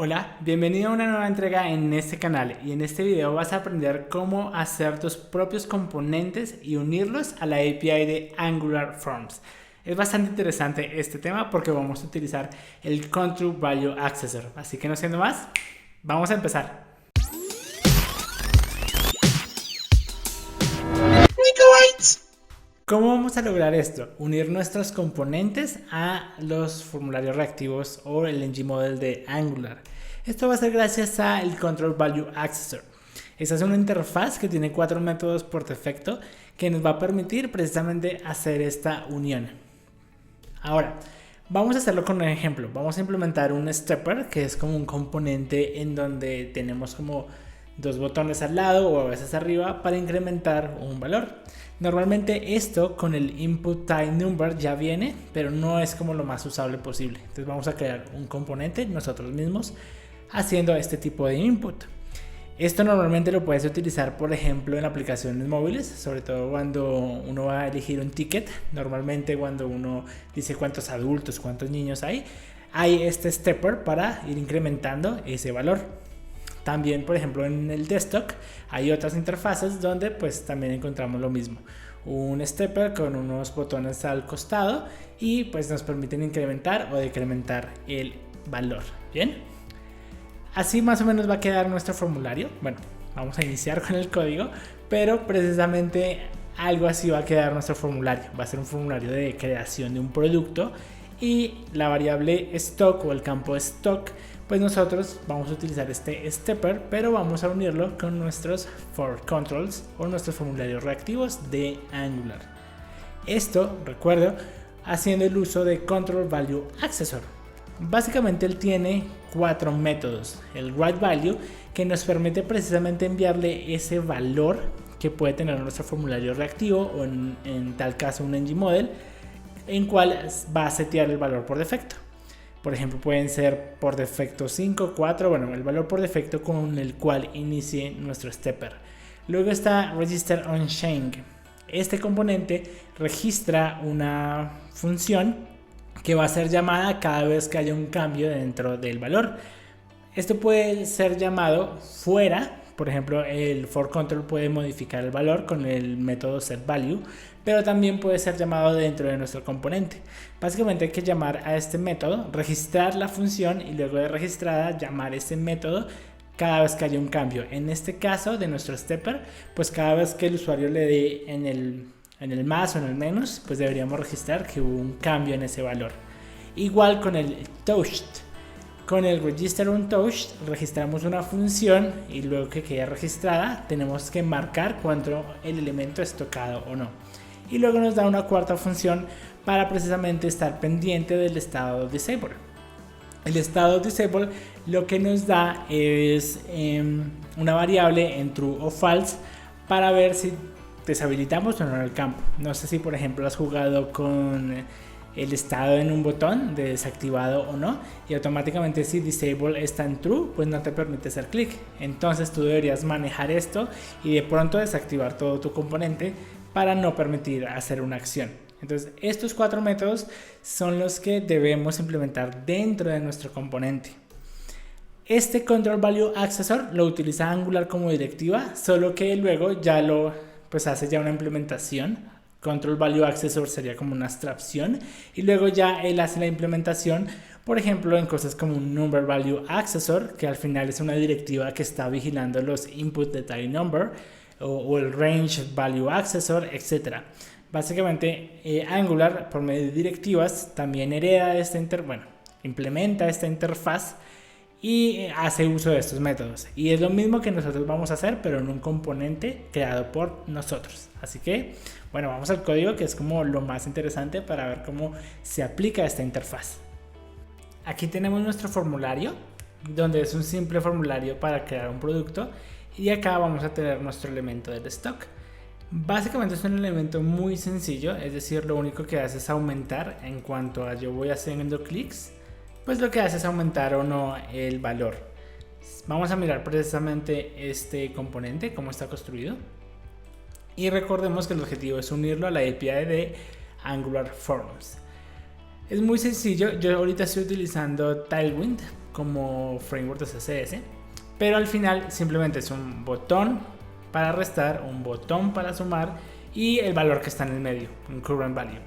Hola, bienvenido a una nueva entrega en este canal y en este video vas a aprender cómo hacer tus propios componentes y unirlos a la API de Angular Forms. Es bastante interesante este tema porque vamos a utilizar el Control Value Accessor, así que no siendo más, vamos a empezar. ¿Cómo vamos a lograr esto? Unir nuestros componentes a los formularios reactivos o el ng-model de Angular. Esto va a ser gracias al Control Value Accessor. Esta es una interfaz que tiene 4 métodos por defecto que nos va a permitir precisamente hacer esta unión. Ahora, vamos a hacerlo con un ejemplo. Vamos a implementar un stepper, que es como un componente en donde tenemos como dos botones al lado o a veces arriba para incrementar un valor. Normalmente esto con el input type number ya viene, pero no es como lo más usable posible. Entonces vamos a crear un componente nosotros mismos haciendo este tipo de input. Esto normalmente lo puedes utilizar, por ejemplo, en aplicaciones móviles, sobre todo cuando uno va a elegir un ticket. Normalmente cuando uno dice cuántos adultos, cuántos niños hay este stepper para ir incrementando ese valor. También, por ejemplo, en el desktop hay otras interfaces donde pues también encontramos lo mismo. Un stepper con unos botones al costado y pues nos permiten incrementar o decrementar el valor. Bien, así más o menos va a quedar nuestro formulario. Bueno, vamos a iniciar con el código, pero precisamente algo así va a quedar nuestro formulario. Va a ser un formulario de creación de un producto y la variable stock o el campo stock, pues nosotros vamos a utilizar este stepper, pero vamos a unirlo con nuestros for controls o nuestros formularios reactivos de Angular. Esto, recuerdo, haciendo el uso de Control Value Accessor. Básicamente él tiene 4 métodos. El writeValue, que nos permite precisamente enviarle ese valor que puede tener nuestro formulario reactivo o en tal caso un ng-model, en cual va a setear el valor por defecto. Por ejemplo, pueden ser por defecto 5, 4, bueno, el valor por defecto con el cual inicie nuestro stepper. Luego está Register on Chain. Este componente registra una función que va a ser llamada cada vez que haya un cambio dentro del valor. Esto puede ser llamado fuera. Por ejemplo, el for control puede modificar el valor con el método setValue, pero también puede ser llamado dentro de nuestro componente. Básicamente hay que llamar a este método, registrar la función y luego de registrada llamar ese método cada vez que haya un cambio. En este caso de nuestro stepper, pues cada vez que el usuario le dé en el más o en el menos, pues deberíamos registrar que hubo un cambio en ese valor. Igual con el toast. Con el register on toast registramos una función y luego que quede registrada tenemos que marcar cuando el elemento es tocado o no. Y luego nos da una cuarta función para precisamente estar pendiente del estado disable. El estado disable lo que nos da es una variable en true o false para ver si deshabilitamos o no el campo. No sé si por ejemplo has jugado con el estado en un botón de desactivado o no, y automáticamente si disable está en true pues no te permite hacer clic. Entonces tú deberías manejar esto y de pronto desactivar todo tu componente para no permitir hacer una acción. Entonces estos 4 métodos son los que debemos implementar dentro de nuestro componente. Este Control Value Accessor lo utiliza Angular como directiva, solo que luego ya lo hace ya una implementación. Control Value Accessor sería como una abstracción y luego ya él hace la implementación, por ejemplo en cosas como un Number Value Accessor, que al final es una directiva que está vigilando los input de type number, o el Range Value Accessor, etc. Básicamente Angular por medio de directivas también hereda implementa esta interfaz y hace uso de estos métodos, y es lo mismo que nosotros vamos a hacer pero en un componente creado por nosotros. Así que bueno, vamos al código, que es como lo más interesante para ver cómo se aplica esta interfaz. Aquí tenemos nuestro formulario, donde es un simple formulario para crear un producto, y acá vamos a tener nuestro elemento del stock. Básicamente es un elemento muy sencillo, es decir, lo único que hace es aumentar en cuanto a yo voy haciendo clics, pues lo que hace es aumentar o no el valor. Vamos a mirar precisamente este componente, cómo está construido. Y recordemos que el objetivo es unirlo a la API de Angular Forms. Es muy sencillo, yo ahorita estoy utilizando Tailwind como framework de CSS, pero al final simplemente es un botón para restar, un botón para sumar y el valor que está en el medio, un current value.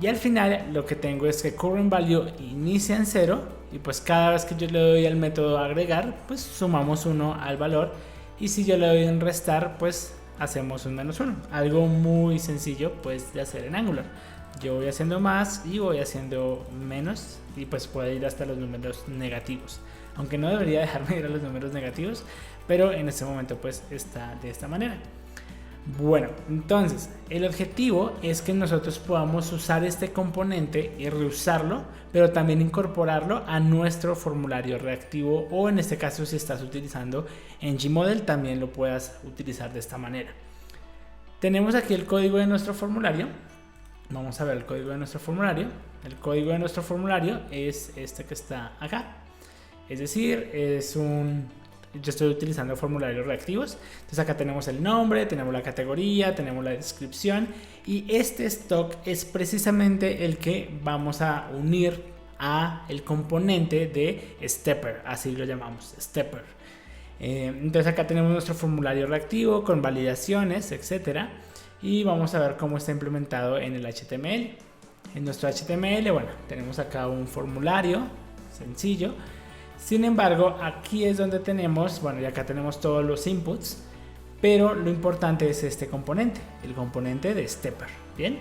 Y al final lo que tengo es que current value inicia en 0 y pues cada vez que yo le doy al método agregar, pues sumamos 1 al valor, y si yo le doy en restar, pues hacemos un -1. Algo muy sencillo pues de hacer en Angular. Yo voy haciendo más y voy haciendo menos, y pues puede ir hasta los números negativos, aunque no debería dejarme ir a los números negativos, pero en este momento pues está de esta manera. Bueno, entonces el objetivo es que nosotros podamos usar este componente y reusarlo, pero también incorporarlo a nuestro formulario reactivo, o en este caso si estás utilizando ngModel también lo puedas utilizar de esta manera. Tenemos aquí el código de nuestro formulario. Vamos a ver el código de nuestro formulario. El código de nuestro formulario es este que está acá, es decir, yo estoy utilizando formularios reactivos. Entonces acá tenemos el nombre, tenemos la categoría, tenemos la descripción, y este stock es precisamente el que vamos a unir a el componente de Stepper, así lo llamamos, Stepper. Entonces acá tenemos nuestro formulario reactivo con validaciones, etcétera, y vamos a ver cómo está implementado en el HTML. En nuestro HTML, bueno, tenemos acá un formulario sencillo. Sin embargo, aquí es donde tenemos, bueno, y acá tenemos todos los inputs, pero lo importante es este componente, el componente de Stepper. Bien,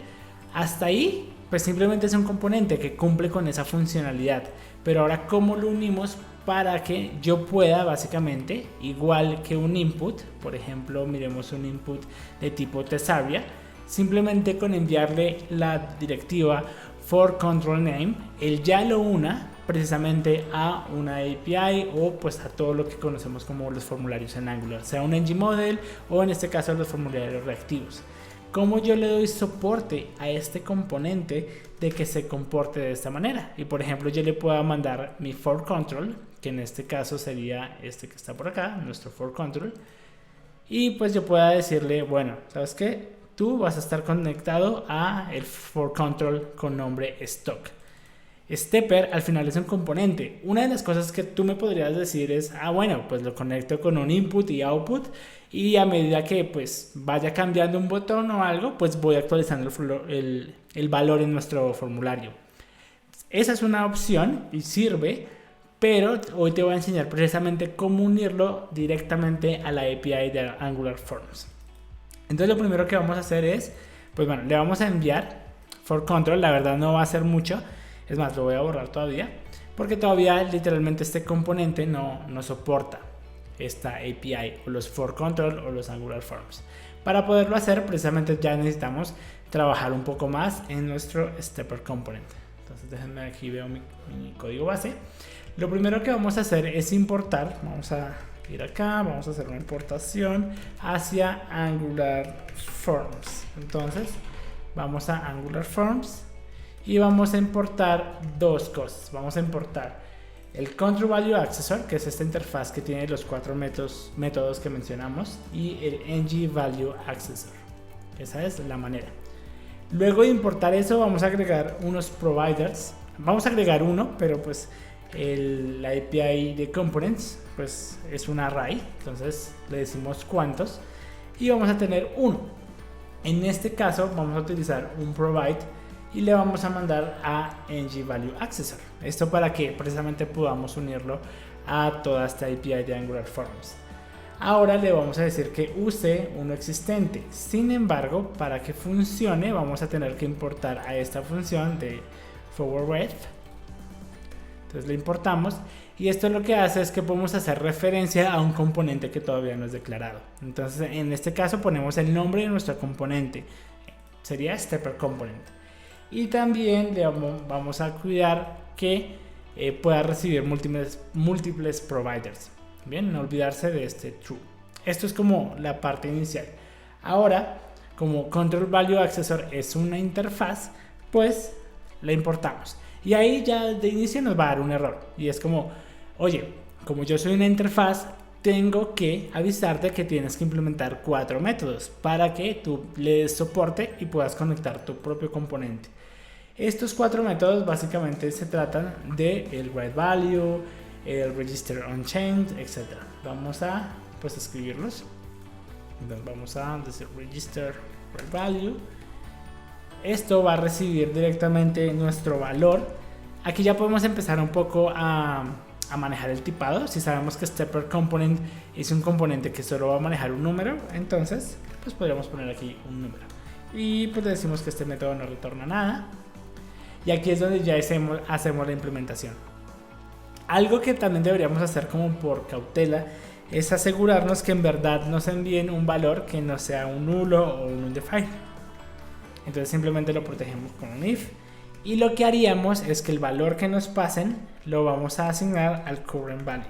hasta ahí, pues simplemente es un componente que cumple con esa funcionalidad. Pero ahora, ¿cómo lo unimos para que yo pueda, básicamente, igual que un input, por ejemplo, miremos un input de tipo Thesaria, simplemente con enviarle la directiva for control name, él ya lo una precisamente a una API o pues a todo lo que conocemos como los formularios en Angular, sea un ngModel o en este caso los formularios reactivos. ¿Cómo yo le doy soporte a este componente de que se comporte de esta manera? Y por ejemplo, yo le puedo mandar mi for control, que en este caso sería este que está por acá, nuestro for control, y pues yo pueda decirle, bueno, ¿sabes qué? Tú vas a estar conectado a el for control con nombre stock. Stepper al final es un componente. Una de las cosas que tú me podrías decir es, bueno, pues lo conecto con un input y output, y a medida que pues vaya cambiando un botón o algo, pues voy actualizando el valor en nuestro formulario. Esa es una opción y sirve, pero hoy te voy a enseñar precisamente cómo unirlo directamente a la API de Angular Forms. Entonces lo primero que vamos a hacer es, pues bueno, le vamos a enviar for control. La verdad no va a ser mucho, es más, lo voy a borrar todavía, porque todavía literalmente este componente no soporta esta API o los for control o los Angular Forms. Para poderlo hacer, precisamente ya necesitamos trabajar un poco más en nuestro Stepper component. Entonces déjenme, aquí veo mi código base. Lo primero que vamos a hacer es importar. Vamos a ir acá, vamos a hacer una importación hacia Angular Forms. Entonces vamos a Angular Forms y vamos a importar dos cosas. Vamos a importar el Control Value Accessor, que es esta interfaz que tiene los 4 métodos que mencionamos, y el ngValue Accessor. Esa es la manera. Luego de importar eso, vamos a agregar unos providers. Vamos a agregar uno, pero pues la API de components pues es un array, entonces le decimos cuántos y vamos a tener uno. En este caso vamos a utilizar un provide y le vamos a mandar a ngValue Accessor. Esto para que precisamente podamos unirlo a toda esta API de Angular Forms. Ahora le vamos a decir que use uno existente. Sin embargo, para que funcione vamos a tener que importar a esta función de forward. Entonces le importamos y esto lo que hace es que podemos hacer referencia a un componente que todavía no es declarado. Entonces en este caso ponemos el nombre de nuestro componente, sería Stepper Component. Y también vamos a cuidar que pueda recibir múltiples providers. Bien, no olvidarse de este true. Esto es como la parte inicial. Ahora, como Control Value Accessor es una interfaz, pues la importamos. Y ahí ya de inicio nos va a dar un error. Y es como, oye, como yo soy una interfaz, tengo que avisarte que tienes que implementar 4 métodos para que tú le des soporte y puedas conectar tu propio componente. Estos cuatro métodos básicamente se tratan de el writeValue, el register onChain, etc. Vamos a pues escribirlos. Entonces vamos a decir register writeValue. Esto va a recibir directamente nuestro valor. Aquí ya podemos empezar un poco a manejar el tipado. Si sabemos que stepper component es un componente que solo va a manejar un número, entonces pues podríamos poner aquí un número y pues decimos que este método no retorna nada. Y aquí es donde ya hacemos la implementación. Algo que también deberíamos hacer como por cautela es asegurarnos que en verdad nos envíen un valor que no sea un nulo o un undefined. Entonces simplemente lo protegemos con un if. Y lo que haríamos es que el valor que nos pasen lo vamos a asignar al current value.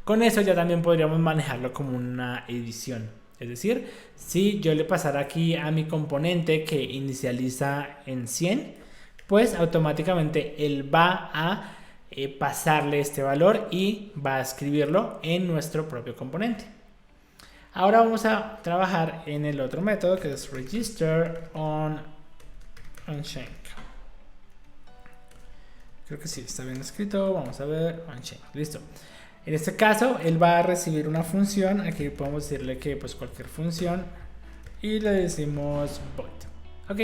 Con eso ya también podríamos manejarlo como una edición. Es decir, si yo le pasara aquí a mi componente que inicializa en 100, pues automáticamente él va a pasarle este valor y va a escribirlo en nuestro propio componente. Ahora vamos a trabajar en el otro método que es register onChain. Creo que sí, está bien escrito. Vamos a ver onChain. Listo. En este caso, él va a recibir una función. Aquí podemos decirle que pues cualquier función y le decimos void. Ok.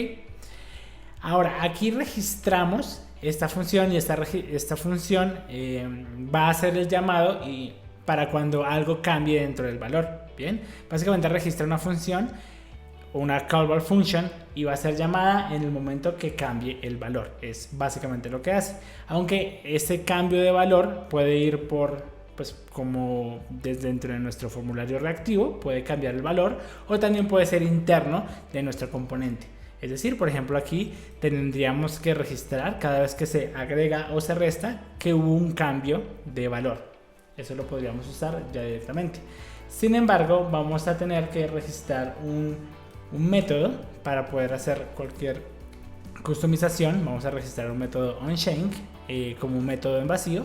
Ahora, aquí registramos esta función y esta función va a hacer el llamado y para cuando algo cambie dentro del valor. Bien, básicamente registra una función, una callback function, y va a ser llamada en el momento que cambie el valor. Es básicamente lo que hace. Aunque ese cambio de valor puede ir por, pues como desde dentro de nuestro formulario reactivo, puede cambiar el valor, o también puede ser interno de nuestro componente. Es decir, por ejemplo, aquí tendríamos que registrar cada vez que se agrega o se resta que hubo un cambio de valor. Eso lo podríamos usar ya directamente. Sin embargo, vamos a tener que registrar un método para poder hacer cualquier customización. Vamos a registrar un método onChain como un método en vacío.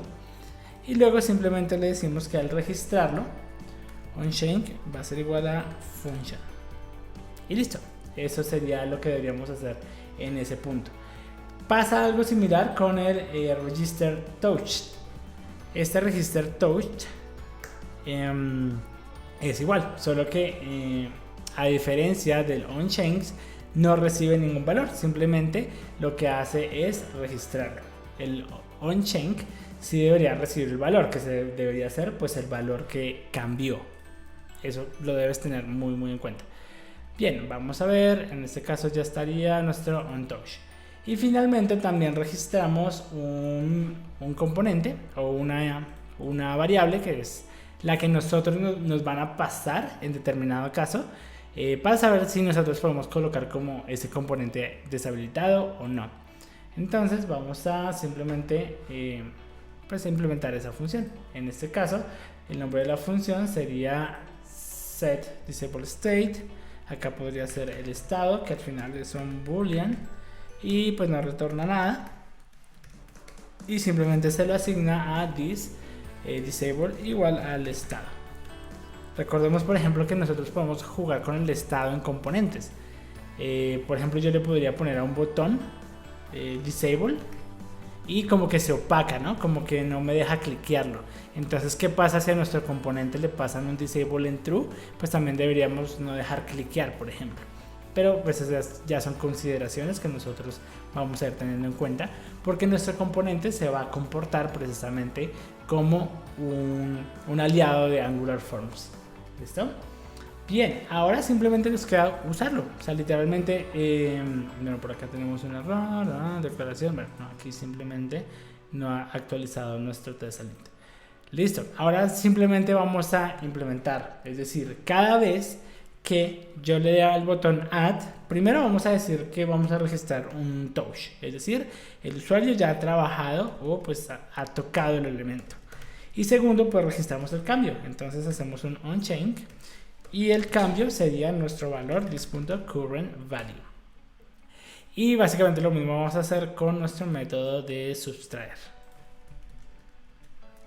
Y luego simplemente le decimos que al registrarlo, onChain va a ser igual a function. Y listo. Eso sería lo que deberíamos hacer en ese punto. Pasa algo similar con el register touch. Este register touch es igual, solo que a diferencia del onChain no recibe ningún valor, simplemente lo que hace es registrarlo. El onChain sí debería recibir el valor, que se debería ser pues el valor que cambió. Eso lo debes tener muy en cuenta. Bien, vamos a ver, en este caso ya estaría nuestro onTouch. Y finalmente también registramos un componente o una variable que es la que nosotros nos van a pasar en determinado caso para saber si nosotros podemos colocar como ese componente deshabilitado o no. Entonces vamos a simplemente pues implementar esa función. En este caso el nombre de la función sería setDisableState. Acá podría ser el estado, que al final es un boolean y pues no retorna nada, y simplemente se lo asigna a disable igual al estado. Recordemos por ejemplo que nosotros podemos jugar con el estado en componentes. Por ejemplo, yo le podría poner a un botón disable y como que se opaca, ¿no? Como que no me deja cliquearlo. Entonces, ¿qué pasa si a nuestro componente le pasan un disable en true? Pues también deberíamos no dejar cliquear, por ejemplo. Pero pues esas ya son consideraciones que nosotros vamos a ir teniendo en cuenta, porque nuestro componente se va a comportar precisamente como un aliado de Angular Forms. ¿Listo? Bien, ahora simplemente nos queda usarlo. O sea, literalmente, bueno, por acá tenemos un error, declaración. Bueno, no, aquí simplemente no ha actualizado nuestro TestAlint. Listo, ahora simplemente vamos a implementar. Es decir, cada vez que yo le dé al botón add, primero vamos a decir que vamos a registrar un touch. Es decir, el usuario ya ha trabajado o pues ha tocado el elemento. Y segundo, pues registramos el cambio. Entonces hacemos un onChain. Y el cambio sería nuestro valor this.currentValue. Y básicamente lo mismo vamos a hacer con nuestro método de subtraer.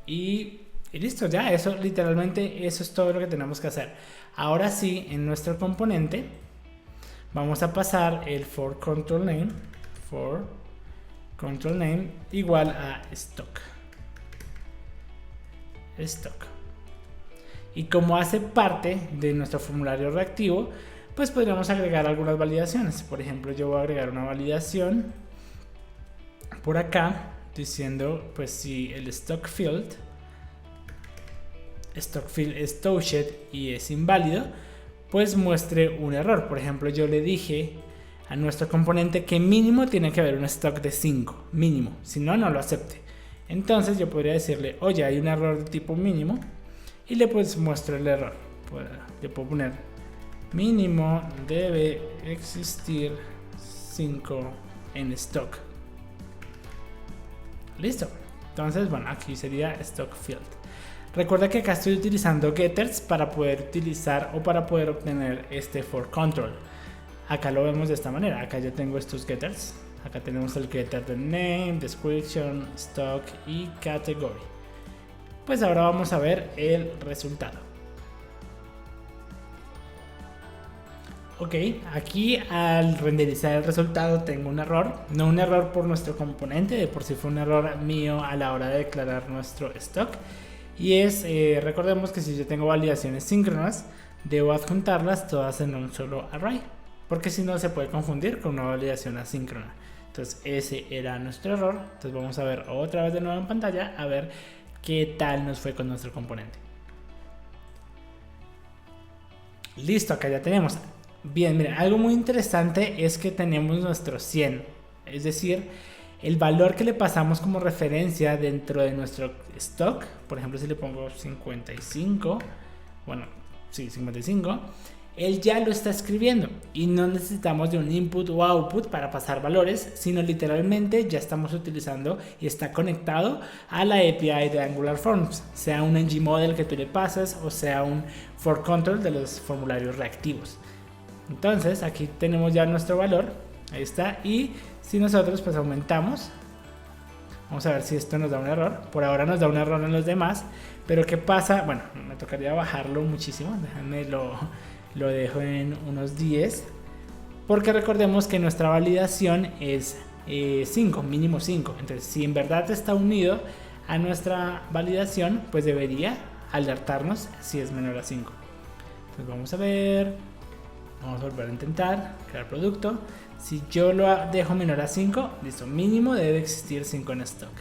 Y listo, ya eso literalmente eso es todo lo que tenemos que hacer. Ahora sí, en nuestro componente vamos a pasar el for control name for control name igual a stock. Y como hace parte de nuestro formulario reactivo, pues podríamos agregar algunas validaciones. Por ejemplo, yo voy a agregar una validación por acá diciendo pues si el stock field es touched y es inválido, pues muestre un error. Por ejemplo, yo le dije a nuestro componente que mínimo tiene que haber un stock de 5, mínimo, si no, no lo acepte. Entonces yo podría decirle, oye, hay un error de tipo mínimo, y le pues muestro el error. Le puedo poner mínimo debe existir 5 en stock. Listo. Entonces, bueno, aquí sería stock field. Recuerda que acá estoy utilizando getters para poder utilizar o para poder obtener este for control. Acá lo vemos de esta manera. Acá ya tengo estos getters. Acá tenemos el getter de name, description, stock y category. Pues ahora vamos a ver el resultado. Ok, aquí al renderizar el resultado tengo un error. No un error por nuestro componente, de por sí fue un error mío a la hora de declarar nuestro stock. Y es, recordemos que si yo tengo validaciones síncronas, debo adjuntarlas todas en un solo array, porque si no se puede confundir con una validación asíncrona. Entonces ese era nuestro error. Entonces vamos a ver otra vez de nuevo en pantalla a ver qué tal nos fue con nuestro componente. Listo, acá ya tenemos. Bien, miren, algo muy interesante es que tenemos nuestro 100, es decir, el valor que le pasamos como referencia dentro de nuestro stock. Por ejemplo, si le pongo 55, bueno, sí, 55, él ya lo está escribiendo y no necesitamos de un input o output para pasar valores, sino literalmente ya estamos utilizando y está conectado a la API de Angular Forms, sea un ngModel que tú le pases o sea un for control de los formularios reactivos. Entonces aquí tenemos ya nuestro valor, ahí está, y si nosotros pues aumentamos, vamos a ver si esto nos da un error. Por ahora nos da un error en los demás, pero ¿qué pasa? Bueno, me tocaría bajarlo muchísimo, déjenme lo dejo en unos 10, porque recordemos que nuestra validación es 5, mínimo 5. Entonces si en verdad está unido a nuestra validación, pues debería alertarnos si es menor a 5. Entonces vamos a ver, vamos a volver a intentar crear producto. Si yo lo dejo menor a 5, listo, mínimo debe existir 5 en stock.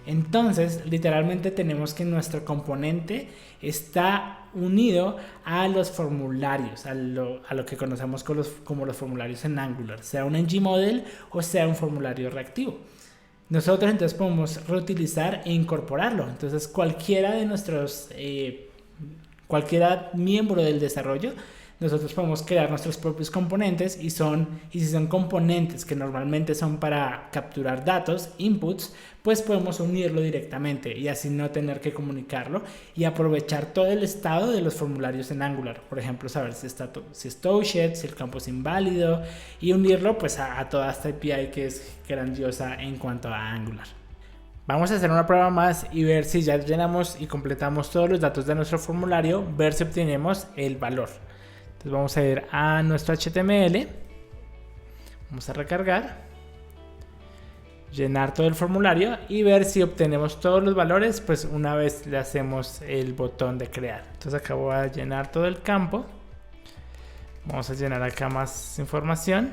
Entonces literalmente tenemos que nuestro componente está unido a los formularios, a lo que conocemos como los formularios en Angular, sea un ngModel o sea un formulario reactivo. Nosotros entonces podemos reutilizar e incorporarlo. Entonces cualquiera de nuestros cualquiera miembro del desarrollo, nosotros podemos crear nuestros propios componentes y si son componentes que normalmente son para capturar datos, inputs, pues podemos unirlo directamente y así no tener que comunicarlo y aprovechar todo el estado de los formularios en Angular. Por ejemplo, saber si es touched, si el campo es inválido y unirlo pues a toda esta API que es grandiosa en cuanto a Angular. Vamos a hacer una prueba más y ver si ya llenamos y completamos todos los datos de nuestro formulario, ver si obtenemos el valor. Entonces vamos a ir a nuestro HTML, vamos a recargar, llenar todo el formulario y ver si obtenemos todos los valores, pues una vez le hacemos el botón de crear. Entonces acá voy a llenar todo el campo, vamos a llenar acá más información,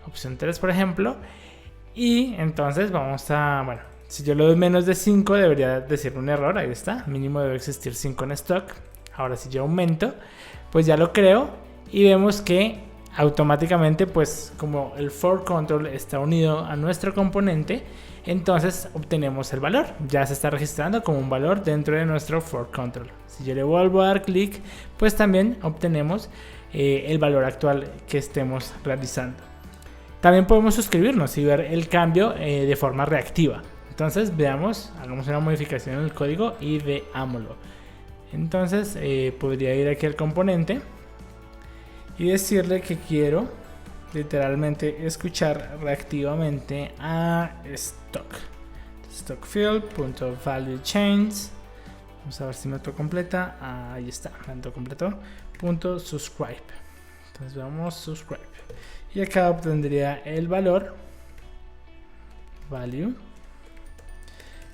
opción 3 por ejemplo, y entonces vamos a, bueno, si yo le doy menos de 5 debería decir un error, ahí está, mínimo debe existir 5 en stock. Ahora si yo aumento, pues ya lo creo y vemos que automáticamente pues como el for control está unido a nuestro componente, entonces obtenemos el valor, ya se está registrando como un valor dentro de nuestro for control. Si yo le vuelvo a dar clic, pues también obtenemos el valor actual que estemos realizando. También podemos suscribirnos y ver el cambio de forma reactiva. Entonces veamos, hagamos una modificación en el código y veámoslo. Entonces podría ir aquí al componente y decirle que quiero literalmente escuchar reactivamente a stock field.valueChange. Vamos a ver si me autocompleta. Ahí está, me autocompletó. .subscribe. Entonces vamos subscribe y acá obtendría el valor value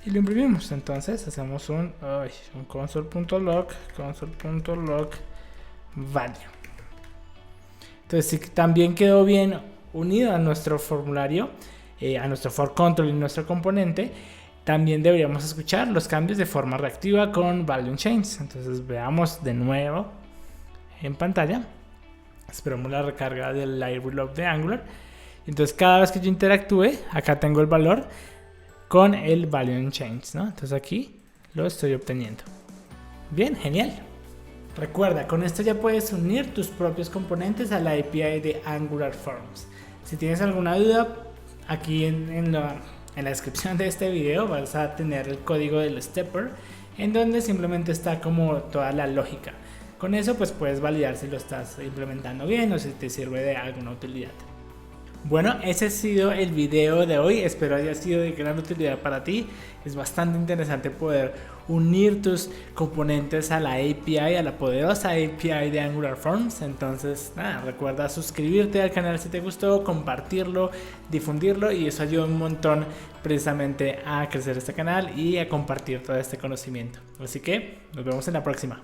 y lo imprimimos. Entonces hacemos un console.log value. Entonces, si también quedó bien unido a nuestro formulario, a nuestro for control y nuestro componente, también deberíamos escuchar los cambios de forma reactiva con value change. Entonces veamos de nuevo en pantalla. Esperamos la recarga del library log de Angular. Entonces cada vez que yo interactúe, acá tengo el valor con el value change, ¿no? Entonces aquí lo estoy obteniendo. Bien, genial. Recuerda, con esto ya puedes unir tus propios componentes a la API de Angular Forms. Si tienes alguna duda, aquí en la descripción de este video vas a tener el código del stepper, en donde simplemente está como toda la lógica. Con eso pues puedes validar si lo estás implementando bien o si te sirve de alguna utilidad. Bueno, ese ha sido el video de hoy, espero haya sido de gran utilidad para ti. Es bastante interesante poder unir tus componentes a la API, a la poderosa API de Angular Forms. Entonces, nada, recuerda suscribirte al canal si te gustó, compartirlo, difundirlo, y eso ayuda un montón precisamente a crecer este canal y a compartir todo este conocimiento. Así que nos vemos en la próxima.